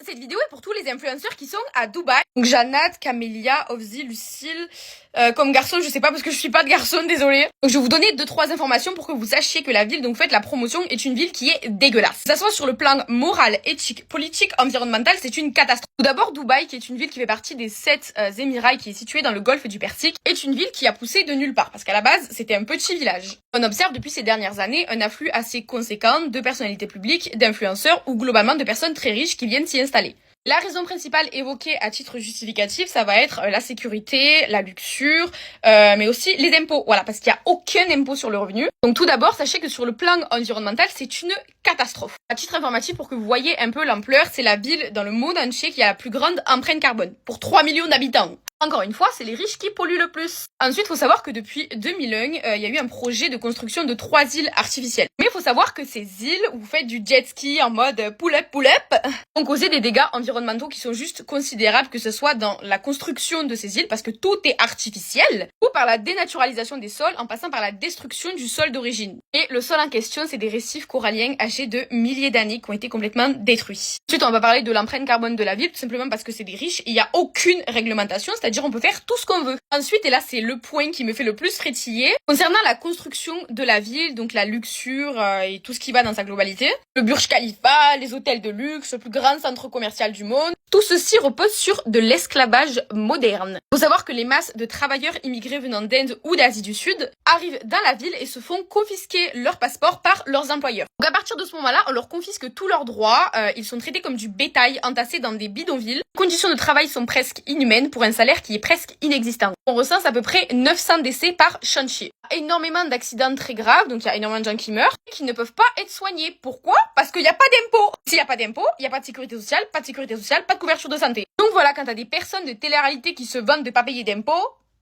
cette vidéo est pour tous les influenceurs qui sont à Dubaï. Donc Janat, Camélia, Ofzi, Lucille, comme garçon, je sais pas parce que je suis pas de garçon, désolée. Donc je vais vous donner 2-3 informations pour que vous sachiez que la ville, donc faites la promotion, est une ville qui est dégueulasse. Que ça soit sur le plan moral, éthique, politique, environnemental, c'est une catastrophe. Tout d'abord, Dubaï, qui est une ville qui fait partie des 7 Émirats, qui est située dans le golfe du Persique, est une ville qui a poussé de nulle part, parce qu'à la base, c'était un petit village. On observe depuis ces dernières années un afflux assez conséquent de personnalités publiques, d'influenceurs ou globalement de personnes très riches qui viennent s'y installer. La raison principale évoquée à titre justificatif, ça va être la sécurité, la luxure, mais aussi les impôts. Voilà, parce qu'il n'y a aucun impôt sur le revenu. Donc tout d'abord, sachez que sur le plan environnemental, c'est une catastrophe. À titre informatif, pour que vous voyez un peu l'ampleur, c'est la ville dans le monde entier qui a la plus grande empreinte carbone, pour 3 millions d'habitants. Encore une fois, c'est les riches qui polluent le plus. Ensuite, il faut savoir que depuis 2001, il y a eu un projet de construction de 3 îles artificielles. Mais il faut savoir que ces îles, où vous faites du jet ski en mode pull-up, ont causé des dégâts environnementaux qui sont juste considérables, que ce soit dans la construction de ces îles, parce que tout est artificiel, ou par la dénaturalisation des sols, en passant par la destruction du sol d'origine. Et le sol en question, c'est des récifs coralliens âgés de milliers d'années qui ont été complètement détruits. Ensuite, on va parler de l'empreinte carbone de la ville, tout simplement parce que c'est des riches, et il n'y a aucune réglementation, c'est-à-dire on peut faire tout ce qu'on veut. Ensuite, et là c'est le point qui me fait le plus frétiller, concernant la construction de la ville, donc la luxure et tout ce qui va dans sa globalité, le Burj Khalifa, les hôtels de luxe, le plus grand centre commercial du monde, tout ceci repose sur de l'esclavage moderne. Il faut savoir que les masses de travailleurs immigrés venant d'Inde ou d'Asie du Sud arrivent dans la ville et se font confisquer leur passeport par leurs employeurs. Donc à partir de ce moment-là, on leur confisque tous leurs droits, ils sont traités comme du bétail entassé dans des bidonvilles. Les conditions de travail sont presque inhumaines pour un salaire qui est presque inexistant. On recense à peu près 900 décès par chantier. Énormément d'accidents très graves, donc il y a énormément de gens qui meurent, qui ne peuvent pas être soignés. Pourquoi? Parce qu'il n'y a pas d'impôt. S'il n'y a pas d'impôt, il n'y a pas de sécurité sociale, pas de couverture de santé. Donc voilà, quand t'as des personnes de télé-réalité qui se vantent de pas payer d'impôts,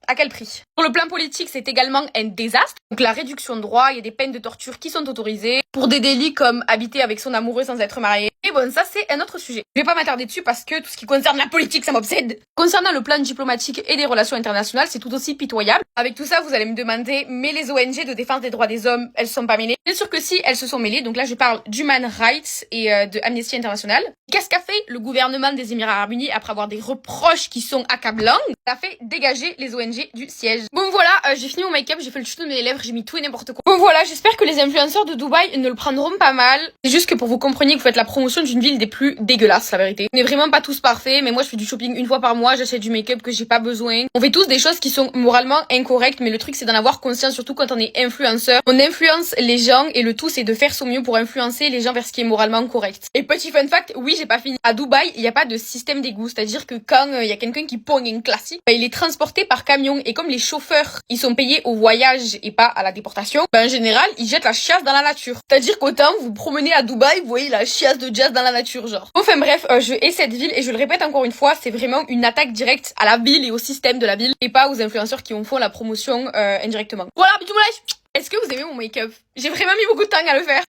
à quel prix? Pour le plan politique, c'est également un désastre. Donc la réduction de droits, il y a des peines de torture qui sont autorisées pour des délits comme habiter avec son amoureux sans être marié. Et bon, ça c'est un autre sujet. Je vais pas m'attarder dessus parce que tout ce qui concerne la politique, ça m'obsède. Concernant le plan diplomatique et des relations internationales, c'est tout aussi pitoyable. Avec tout ça, vous allez me demander, mais les ONG de défense des droits des hommes, elles sont pas mêlées? Bien sûr que si, elles se sont mêlées. Donc là, je parle d'Human Rights et de Amnesty International. Qu'est-ce qu'a fait le gouvernement des Émirats Arabes Unis après avoir des reproches qui sont accablants? Ça a fait dégager les ONG du siège. Bon voilà, j'ai fini mon make-up, j'ai fait le tuto de mes lèvres, j'ai mis tout et n'importe quoi. Bon voilà, j'espère que les influenceurs de Dubaï ne le prendront pas mal. C'est juste que pour vous compreniez que vous faites la promotion d'une ville des plus dégueulasses, la vérité. On n'est vraiment pas tous parfaits, mais moi je fais du shopping une fois par mois, j'achète du make-up que j'ai pas besoin. On fait tous des choses qui sont moralement incorrectes, mais le truc c'est d'en avoir conscience, surtout quand on est influenceur. On influence les gens et le tout c'est de faire son mieux pour influencer les gens vers ce qui est moralement correct. Et petit fun fact, oui j'ai pas fini. À Dubaï, il n'y a pas de système d'égout, c'est-à-dire que quand il y a quelqu'un qui pogne une classique, il est transporté par camion et comme les chauffeurs, ils sont payés au voyage et pas à la déportation, en général, ils jettent la chiasse dans la nature. C'est-à-dire qu'autant vous promenez à Dubaï, vous voyez la chiasse de jazz dans la nature, genre. Enfin bref, je hais cette ville et je le répète encore une fois, c'est vraiment une attaque directe à la ville et au système de la ville et pas aux influenceurs qui en font la promotion indirectement. Voilà, bisous, est-ce que vous aimez mon make-up? J'ai vraiment mis beaucoup de temps à le faire.